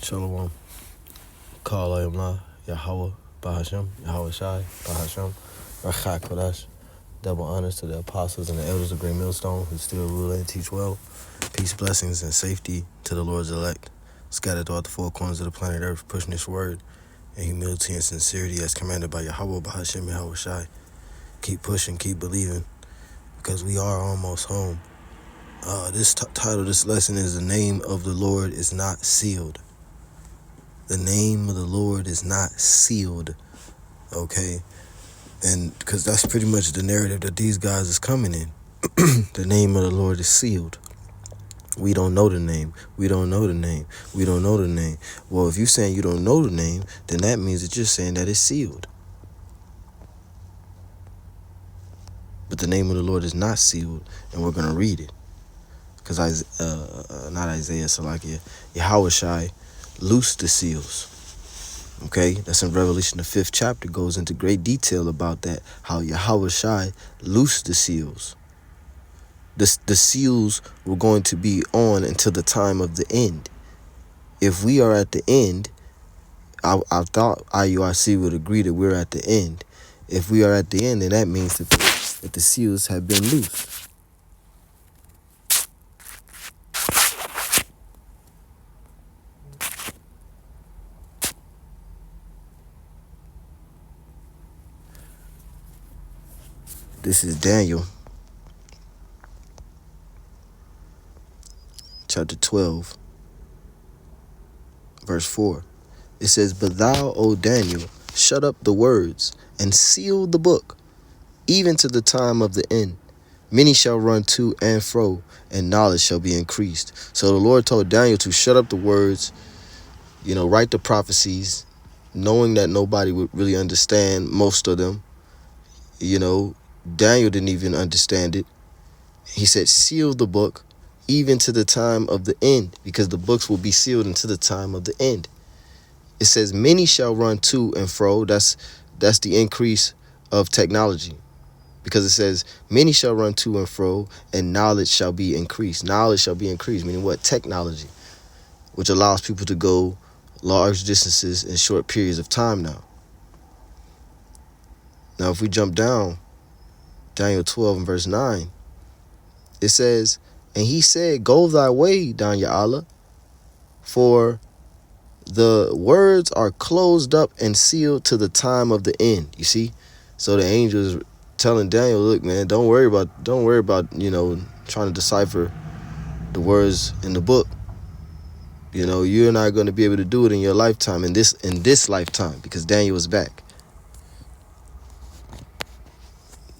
Shalom. Call I am La, Yahweh, Bahashem, Yahweh Shai, Bahashem, Rachak Kodash. Double honors to the apostles and the elders of Great Millstone who still rule and teach well. Peace, blessings, and safety to the Lord's elect, scattered throughout the four corners of the planet Earth, pushing this word in humility and sincerity as commanded by Yahweh, Bahashem, Yahweh Shai. Keep pushing, keep believing, because we are almost home. This title of this lesson is The Name of the Lord is Not Sealed. The name of the Lord is not sealed, okay? And because that's pretty much the narrative that these guys is coming in. The name of the Lord is sealed. We don't know the name. We don't know the name. We don't know the name. Well, if you're saying you don't know the name, then that means that you're saying that it's sealed. But the name of the Lord is not sealed, and we're going to read it. Because not Isaiah, Salakia, Yahweh Shai loosed the seals. Okay, that's in Revelation, the 5th chapter, goes into great detail about that, how Yahweh Shai loosed the seals. The seals were going to be on until the time of the end. If we are at the end, I thought IUIC would agree that we're at the end. If we are at the end, then that means that the seals have been loosed. This is Daniel, chapter 12, verse 4. It says, "But thou, O Daniel, shut up the words and seal the book, even to the time of the end. Many shall run to and fro, and knowledge shall be increased." So the Lord told Daniel to shut up the words, write the prophecies, knowing that nobody would really understand most of them. Daniel didn't even understand it. He said, seal the book, even to the time of the end, because the books will be sealed until the time of the end. It says, many shall run to and fro. That's the increase of technology. Because it says, many shall run to and fro, and knowledge shall be increased. Knowledge shall be increased, meaning what? Technology, which allows people to go large distances in short periods of time now. Now, if we jump down, Daniel 12 and verse 9, it says, "And he said, go thy way, Danya Allah, for the words are closed up and sealed to the time of the end." You see? So the angel is telling Daniel, look, man, don't worry about, trying to decipher the words in the book. You're not going to be able to do it in your lifetime, in this lifetime, because Daniel is back.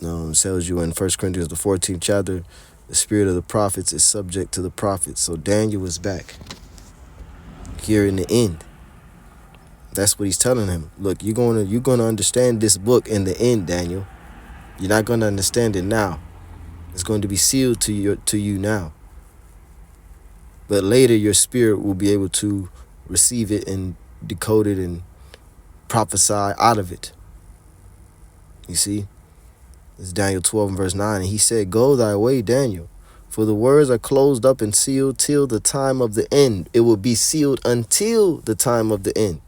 It tells you in 1 Corinthians, the 14th chapter, the spirit of the prophets is subject to the prophets. So Daniel is back here in the end. That's what he's telling him. Look, you're going to understand this book in the end, Daniel. You're not going to understand it now. It's going to be sealed to you now. But later your spirit will be able to receive it and decode it and prophesy out of it. You see? It's Daniel 12 and verse 9. And he said, go thy way, Daniel, for the words are closed up and sealed till the time of the end. It will be sealed until the time of the end.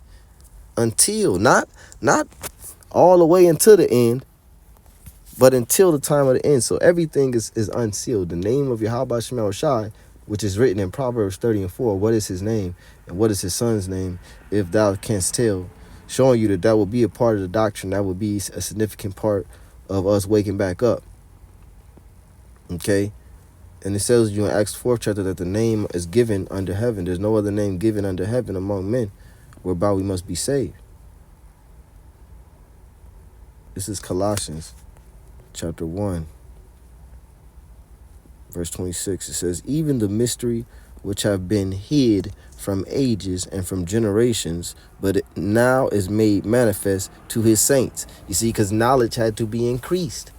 Until, not all the way until the end, but until the time of the end. So everything is unsealed. The name of Yahweh Shemel Shai, which is written in Proverbs 30 and 4, what is his name and what is his son's name, if thou canst tell, showing you that will be a part of the doctrine. That will be a significant part of us waking back up. Okay? And it tells you in Acts 4th chapter that the name is given under heaven. There's no other name given under heaven among men whereby we must be saved. This is Colossians chapter 1, verse 26. It says, even the mystery which have been hid from ages and from generations, but it now is made manifest to his saints. You see, because knowledge had to be increased.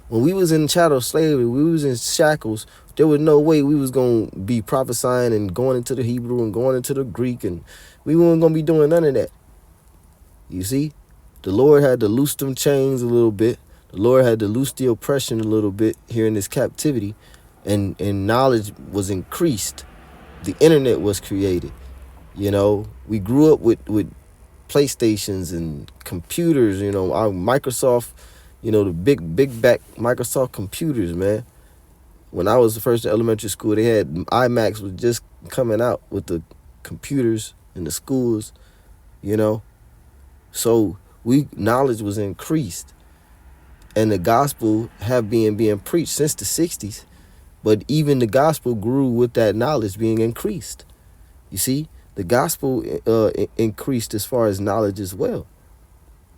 When we was in chattel slavery, we was in shackles, there was no way we was going to be prophesying and going into the Hebrew and going into the Greek, and we weren't going to be doing none of that. You see, the Lord had to loose them chains a little bit. The Lord had to loose the oppression a little bit here in this captivity, and knowledge was increased. The internet was created. You know, we grew up with PlayStations and computers, our Microsoft, the big back Microsoft computers, man. When I was first in elementary school, they had iMacs was just coming out with the computers in the schools, you know. So knowledge was increased, and the gospel have been being preached since the 60s. But even the gospel grew with that knowledge being increased. You see, the gospel increased as far as knowledge as well,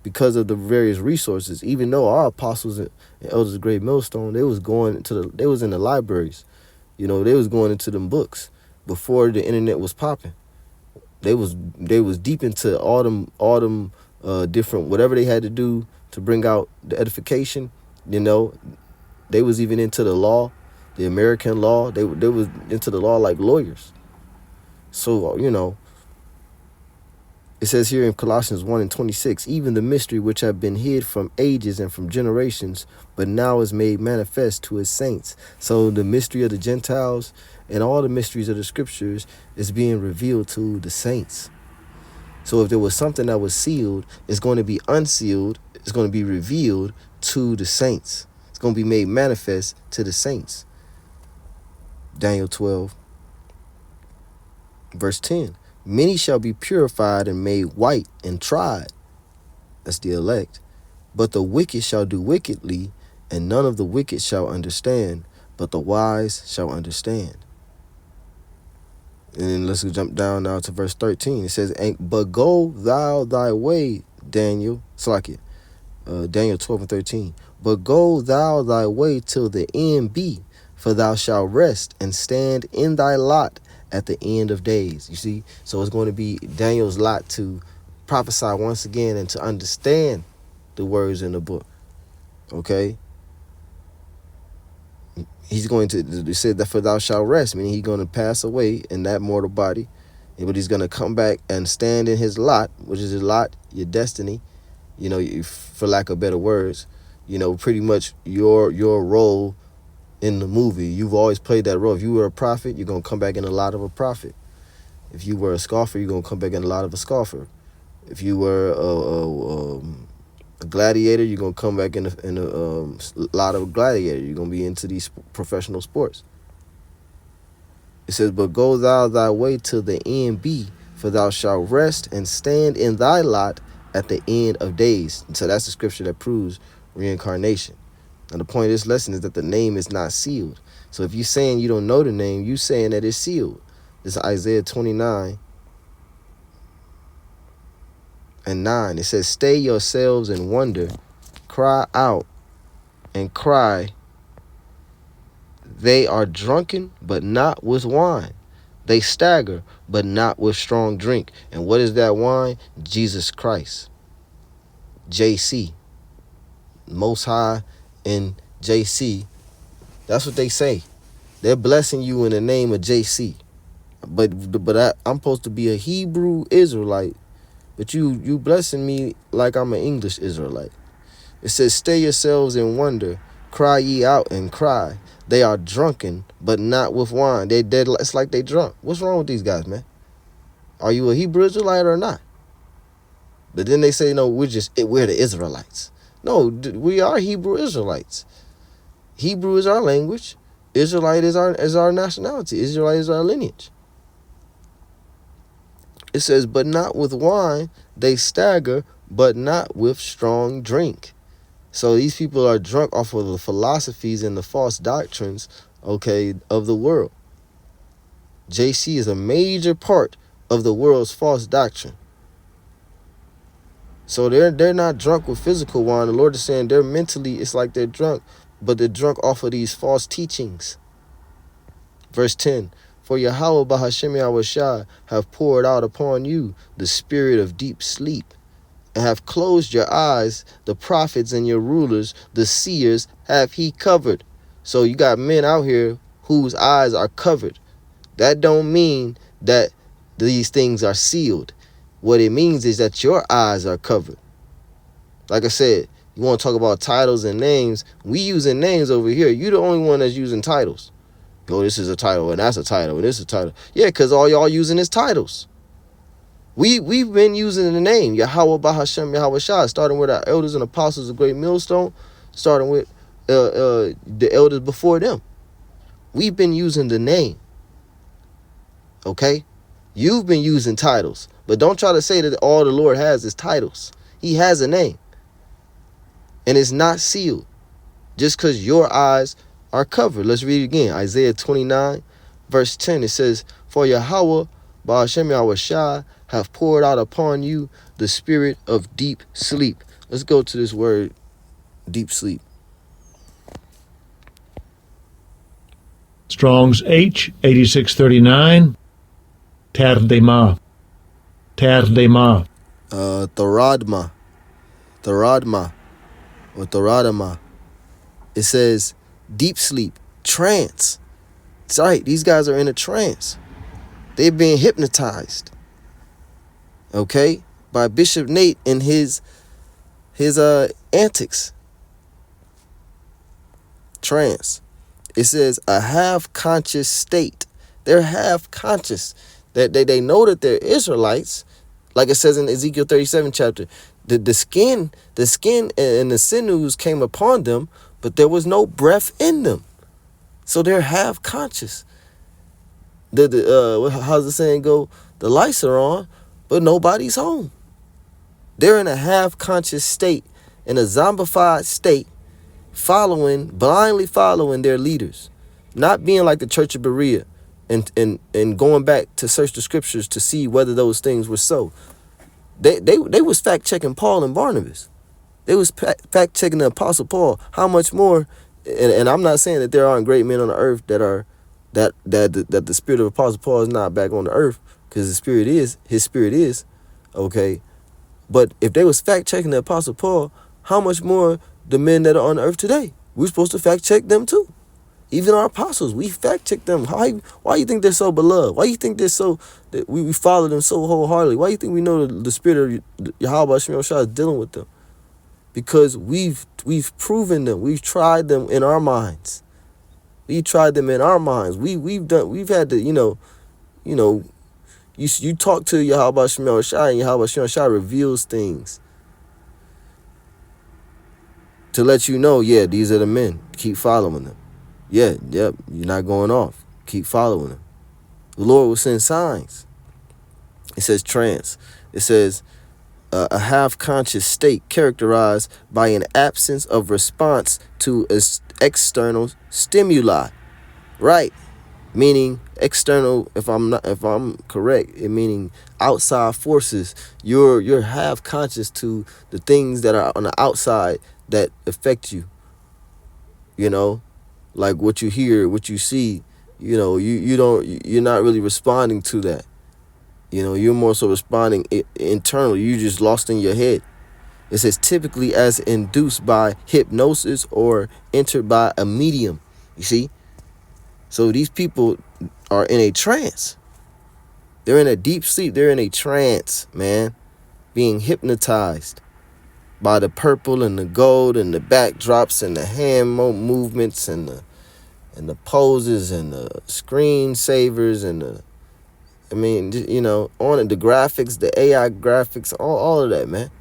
because of the various resources. Even though our apostles and elders of Great Millstone, they was in the libraries, they was going into them books before the internet was popping. They was deep into all them different whatever they had to do to bring out the edification. They was even into the law, the American law. They was into the law like lawyers. So it says here in Colossians 1:26, even the mystery which have been hid from ages and from generations, but now is made manifest to his saints. So the mystery of the Gentiles and all the mysteries of the scriptures is being revealed to the saints. So if there was something that was sealed, it's going to be unsealed. It's going to be revealed to the saints. It's going to be made manifest to the saints. Daniel 12, verse 10. Many shall be purified and made white and tried. That's the elect. But the wicked shall do wickedly, and none of the wicked shall understand, but the wise shall understand. And then let's jump down now to verse 13. It says, but go thou thy way, Daniel. Daniel 12:13. But go thou thy way till the end be, for thou shalt rest and stand in thy lot at the end of days. You see? So it's going to be Daniel's lot to prophesy once again and to understand the words in the book. Okay? He's going to say that for thou shalt rest, meaning he's going to pass away in that mortal body, but he's going to come back and stand in his lot, which is his lot, your destiny, for lack of better words, pretty much your role in the movie. You've always played that role. If you were a prophet, you're going to come back in the lot of a prophet. If you were a scoffer, you're going to come back in the lot of a scoffer. If you were a gladiator, you're going to come back in a lot of a gladiator. You're going to be into these professional sports. It says, but go thou thy way till the end be, for thou shalt rest and stand in thy lot at the end of days. And so that's the scripture that proves reincarnation. And the point of this lesson is that the name is not sealed. So if you're saying you don't know the name, you're saying that it's sealed. This is Isaiah 29:9. It says, stay yourselves and wonder, cry out and cry. They are drunken, but not with wine. They stagger, but not with strong drink. And what is that wine? Jesus Christ. JC. Most High and JC. That's what they say. They're blessing you in the name of JC. But I'm supposed to be a Hebrew Israelite. But you blessing me like I'm an English Israelite. It says, stay yourselves in wonder, cry ye out and cry. They are drunken, but not with wine. It's like they drunk. What's wrong with these guys, man? Are you a Hebrew Israelite or not? But then they say, no, we're the Israelites. No, we are Hebrew Israelites. Hebrew is our language. Israelite is our nationality. Israelite is our lineage. It says, but not with wine, they stagger, but not with strong drink. So these people are drunk off of the philosophies and the false doctrines, of the world. JC is a major part of the world's false doctrine. So they're not drunk with physical wine. The Lord is saying they're mentally, it's like they're drunk, but they're drunk off of these false teachings. Verse 10, for Yahweh Bahashem Yahushua have poured out upon you the spirit of deep sleep, and have closed your eyes, the prophets and your rulers, the seers have he covered. So you got men out here whose eyes are covered. That don't mean that these things are sealed. What it means is that your eyes are covered. Like I said, you want to talk about titles and names. We using names over here. You the only one that's using titles. This is a title, and that's a title, and this is a title. Yeah, because all y'all using is titles. We've been using the name Yahweh Bahashem Yahweh Shah, starting with our elders and apostles of Great Millstone, starting with the elders before them. We've been using the name. Okay? You've been using titles. But don't try to say that all the Lord has is titles. He has a name. And it's not sealed just because your eyes are covered. Let's read it again. Isaiah 29, verse 10. It says, for Yahweh Bahashem Yahweh Shah have poured out upon you the spirit of deep sleep. Let's go to this word, deep sleep. Strong's H, 8639. Terdema. Terdema. Thoradma. Thoradma. Or Thoradama. It says deep sleep, trance. It's right. These guys are in a trance. They're being hypnotized. Okay? By Bishop Nate and his antics. Trance. It says a half-conscious state. They're half-conscious. That they know that they're Israelites. Like it says in Ezekiel 37 chapter. The skin and the sinews came upon them, but there was no breath in them. So they're half-conscious. How's the saying go? The lights are on, but nobody's home. They're in a half-conscious state, in a zombified state, blindly following their leaders, not being like the Church of Berea, and going back to search the scriptures to see whether those things were so. They was fact-checking Paul and Barnabas. They was fact-checking the Apostle Paul. How much more? And I'm not saying that there aren't great men on the earth that the spirit of Apostle Paul is not back on the earth, because his spirit is, okay. But if they was fact-checking the Apostle Paul, how much more the men that are on the earth today? We're supposed to fact-check them too. Even our apostles, we fact-check them. Why you think they're so beloved? Why you think they're so that we follow them so wholeheartedly? Why you think we know the spirit of Yahweh Shem Shah is dealing with them? Because we've proven them. We've tried them in our minds. We tried them in our minds. We've had to, you talk to Yahweh Shem Shah, and Yahweh Shem Shah reveals things to let you know, yeah, these are the men. Keep following them. Yeah, yep, you're not going off. Keep following them. The Lord will send signs. It says trance. It says a half-conscious state characterized by an absence of response to external stimuli. Right. Meaning external, if I'm correct, it meaning outside forces. You're half-conscious to the things that are on the outside that affect you. Like what you hear, what you see, you're not really responding to that. You're more so responding internally. You just lost in your head. It says typically as induced by hypnosis or entered by a medium. You see? So these people are in a trance. They're in a deep sleep. They're in a trance, man. Being hypnotized by the purple and the gold and the backdrops and the hand movements and the poses and the screensavers and on it, the graphics, the AI graphics, all of that, man.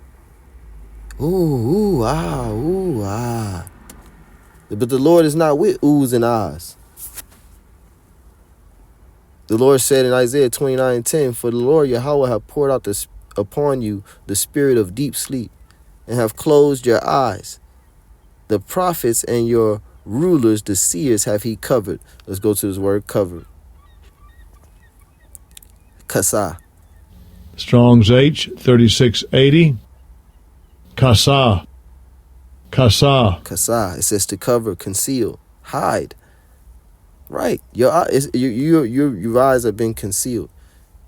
Ooh, ah. But the Lord is not with oohs and ahs. The Lord said in Isaiah 29:10, for the Lord Yahweh have poured out upon you the spirit of deep sleep, and have closed your eyes. The prophets and your rulers, the seers, have he covered. Let's go to this word, covered. Kasa. Strong's H, 3680. Kasa. Kasa. Kasa. It says to cover, conceal, hide. Right. Your eyes have been concealed,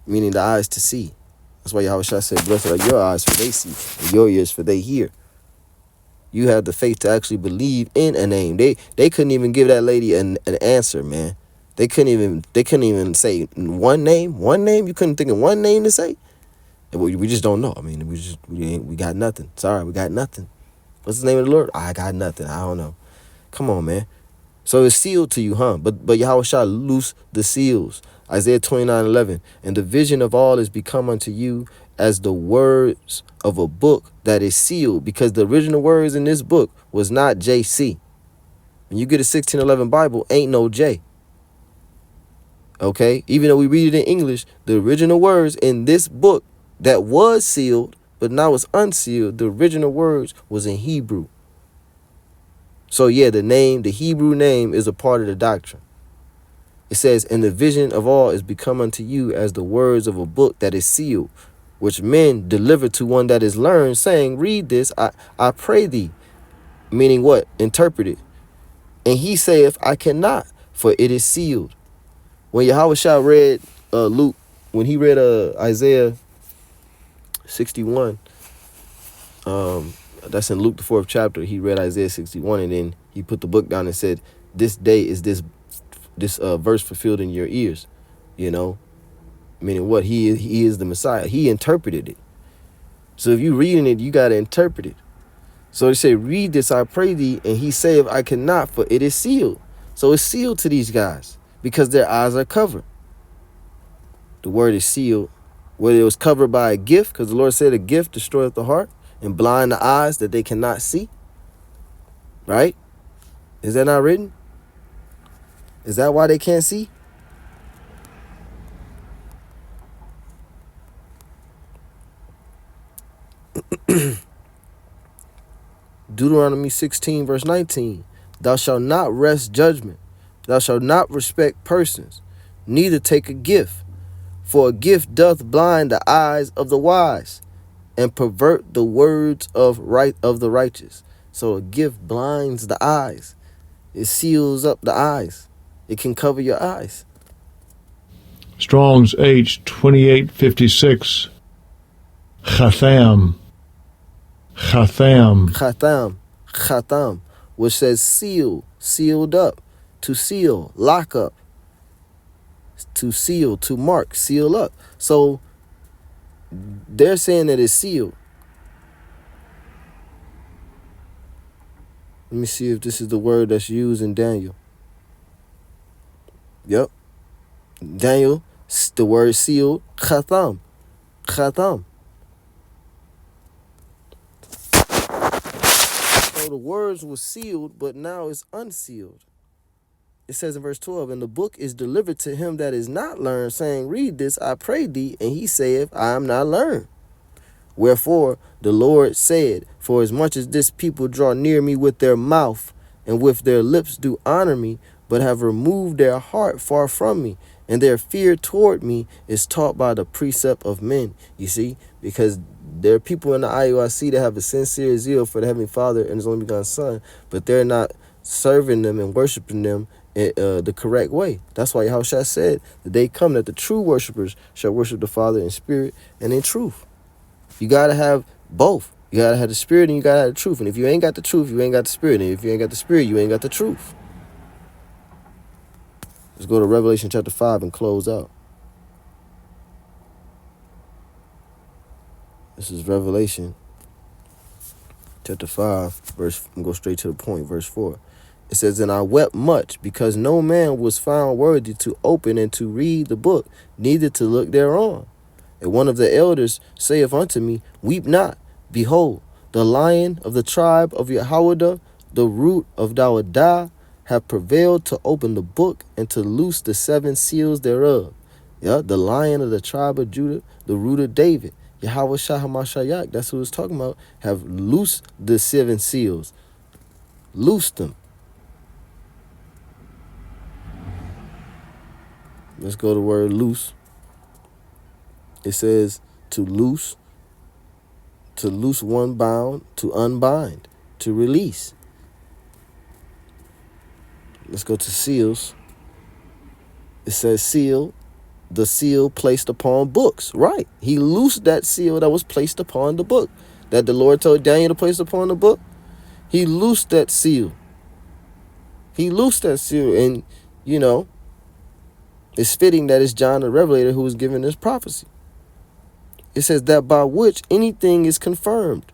meaning the eyes to see. That's why Yahweh Shah said, blessed are your eyes, for they see, and your ears, for they hear. You have the faith to actually believe in a name. They couldn't even give that lady an answer, man. They couldn't even say one name. One name? You couldn't think of one name to say? We just don't know. I mean, we got nothing. Sorry, we got nothing. What's the name of the Lord? I got nothing. I don't know. Come on, man. So it's sealed to you, huh? But Yahweh Shah loose the seals. Isaiah 29:11. And the vision of all is become unto you as the words of a book that is sealed, because the original words in this book was not JC. When you get a 1611 Bible, ain't no J. Okay? Even though we read it in English, the original words in this book that was sealed, but now it's unsealed, the original words was in Hebrew. So yeah, the Hebrew name is a part of the doctrine. It says, and the vision of all is become unto you as the words of a book that is sealed, which men deliver to one that is learned, saying, read this, I pray thee. Meaning what? Interpret it. And he saith, I cannot, for it is sealed. When Yahushua read Luke, when he read Isaiah 61, that's in Luke the 4th chapter, he read Isaiah 61, and then he put the book down and said, this day is this verse fulfilled in your ears, you know, meaning what? He is the Messiah. He interpreted it. So if you reading it, you got to interpret it. So they say, read this, I pray thee, and he saith, I cannot, for it is sealed. So it's sealed to these guys because their eyes are covered. The word is sealed. Whether it was covered by a gift, because the Lord said a gift destroyeth the heart and blind the eyes that they cannot see. Right? Is that not written? Is that why they can't see? Deuteronomy 16 verse 19. Thou shalt not wrest judgment. Thou shalt not respect persons, neither take a gift. For a gift doth blind the eyes of the wise, and pervert the words of the righteous. So a gift blinds the eyes. It seals up the eyes. It can cover your eyes. Strong's H 2856. Chatham. Chatham. Chatham. Chatham. Which says seal. Sealed up. To seal. Lock up. To seal. To mark. Seal up. So they're saying that it's sealed. Let me see if this is the word that's used in Daniel. Yep. Daniel, the word sealed, chatham. Chatham. So the words were sealed, but now it's unsealed. It says in verse 12, and the book is delivered to him that is not learned, saying, read this, I pray thee. And he saith, I am not learned. Wherefore the Lord said, for as much as this people draw near me with their mouth, and with their lips do honor me, but have removed their heart far from me, and their fear toward me is taught by the precept of men. You see, because there are people in the IUIC that have a sincere zeal for the Heavenly Father and His only begotten Son, but they're not serving them and worshiping them the correct way. That's why Yahushua said that they come, that the true worshipers shall worship the Father in spirit and in truth. You got to have both. You got to have the spirit and you got to have the truth. And if you ain't got the truth, you ain't got the spirit. And if you ain't got the spirit, you ain't got the truth. Let's go to Revelation chapter 5 and close out. This is Revelation chapter 5, verse, I'm going to go straight to the point, verse 4. It says, and I wept much, because no man was found worthy to open and to read the book, neither to look thereon. And one of the elders saith unto me, weep not. Behold, the Lion of the tribe of Yehoiada, the root of Dawadah, have prevailed to open the book and to loose the 7 seals thereof. Yeah, the Lion of the tribe of Judah, the root of David, Yahushua HaMashiach, that's who it's talking about, have loosed the 7 seals. Loosed them. Let's go to the word loose. It says to loose one bound, to unbind, to release. Let's go to seals. It says seal, the seal placed upon books. Right. He loosed that seal that was placed upon the book, that the Lord told Daniel to place upon the book. He loosed that seal. He loosed that seal. And, you know, it's fitting that it's John the Revelator who was given this prophecy. It says that by which anything is confirmed,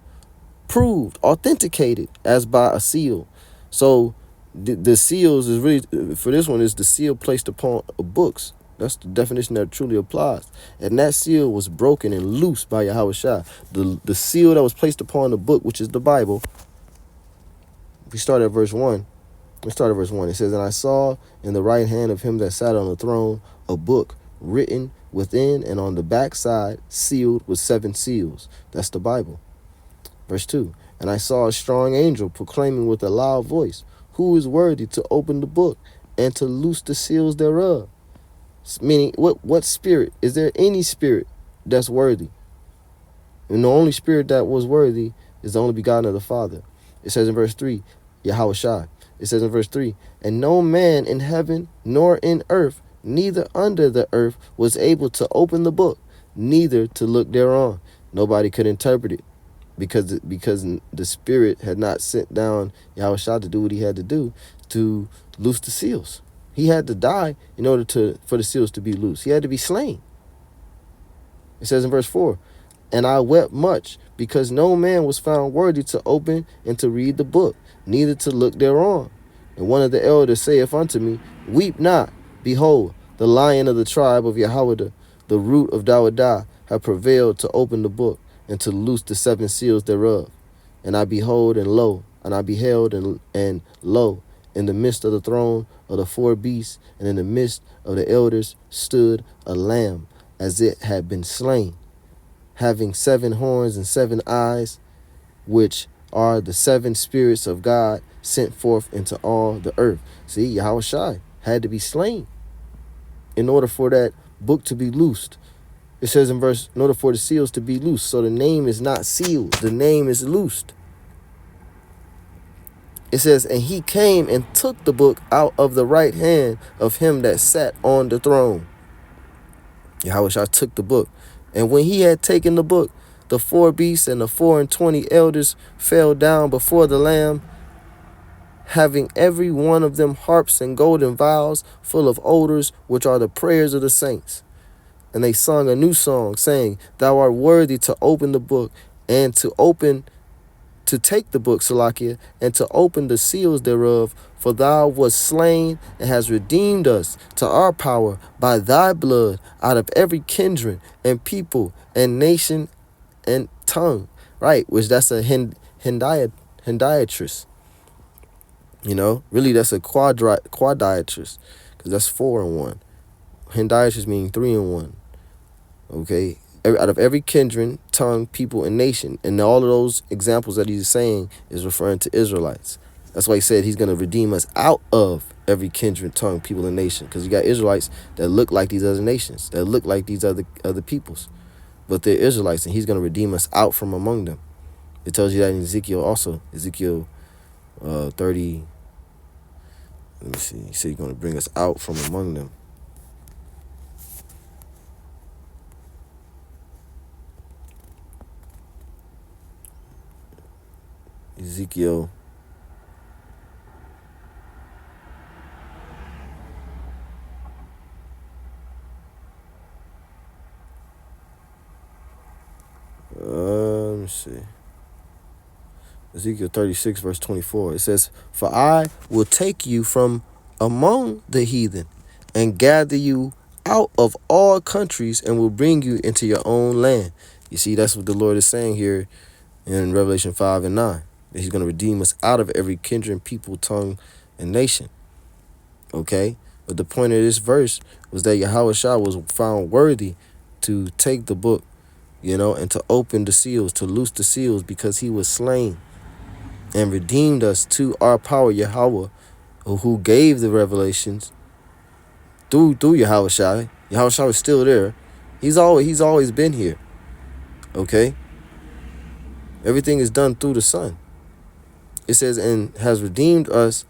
proved, authenticated as by a seal. So the seals is really, for this one, is the seal placed upon books. That's the definition that truly applies. And that seal was broken and loosed by Yahweh Shai. The seal that was placed upon the book, which is the Bible. If we start at verse 1, let's start at verse 1. It says, "And I saw in the right hand of him that sat on the throne a book written within and on the back side, sealed with 7 seals." That's the Bible. Verse 2, "And I saw a strong angel proclaiming with a loud voice, Who is worthy to open the book and to loose the seals thereof?" Meaning, what spirit? Is there any spirit that's worthy? And the only spirit that was worthy is the only begotten of the Father. It says in verse 3, Yahweh Shai. It says in verse 3, "And no man in heaven nor in earth, neither under the earth, was able to open the book, neither to look thereon." Nobody could interpret it because the Spirit had not sent down Yahweh Shai to do what he had to do to loose the seals. He had to die in order for the seals to be loose. He had to be slain. It says in verse 4, "And I wept much, because no man was found worthy to open and to read the book, neither to look thereon. And one of the elders saith unto me, Weep not. Behold, the Lion of the tribe of Yahweh, the root of Dawidah, hath prevailed to open the book and to loose the 7 seals thereof. And I beheld, and lo, and lo, in the midst of the throne of the 4 beasts, and in the midst of the elders, stood a lamb, as it had been slain, having 7 horns and 7 eyes, which are the 7 spirits of God sent forth into all the earth." See, Yahweh Shai had to be slain in order for that book to be loosed. It says in order for the seals to be loosed. So the name is not sealed. The name is loosed. It says, "And he came and took the book out of the right hand of him that sat on the throne." Yahweh Shai took the book. "And when he had taken the book, the 4 beasts and the 24 elders fell down before the Lamb, having every one of them harps and golden vials full of odors, which are the prayers of the saints. And they sung a new song, saying, Thou art worthy to open the book, and to take the book, Salakia, and to open the seals thereof, for thou wast slain and hast redeemed us to our power by thy blood out of every kindred and people and nation and tongue." Right, which that's a hendiatress. Really that's a quadiatress, because that's 4 in 1. Hendiatress meaning 3 in 1. Okay, out of every kindred, tongue, people, and nation. And all of those examples that he's saying is referring to Israelites. That's why he said he's going to redeem us out of every kindred, tongue, people, and nation. Because you got Israelites that look like these other nations, that look like these other peoples. But they're Israelites, and he's going to redeem us out from among them. It tells you that in Ezekiel also. Ezekiel 30. Let me see. He said he's going to bring us out from among them. Ezekiel. Let me see. Ezekiel 36, verse 24. It says, "For I will take you from among the heathen and gather you out of all countries and will bring you into your own land." You see, that's what the Lord is saying here in Revelation 5 and 9. That he's going to redeem us out of every kindred, people, tongue, and nation. Okay? But the point of this verse was that Yahweh Shai was found worthy to take the book, and to open the seals, to loose the seals, because he was slain and redeemed us to our power, Yahweh, who gave the revelations through Yahweh Shai. Yahweh Shai is still there. He's always been here. Okay? Everything is done through the Son. It says, "And has redeemed us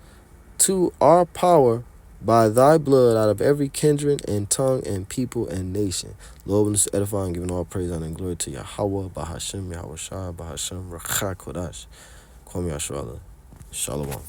to our power by thy blood out of every kindred and tongue and people and nation." Lord, we edify and giving all praise, honor, and glory to Yahweh, Bahashem, Yahweh Shai, Bahashem, Rachah Kodash. Kwame Yashua. Shalom.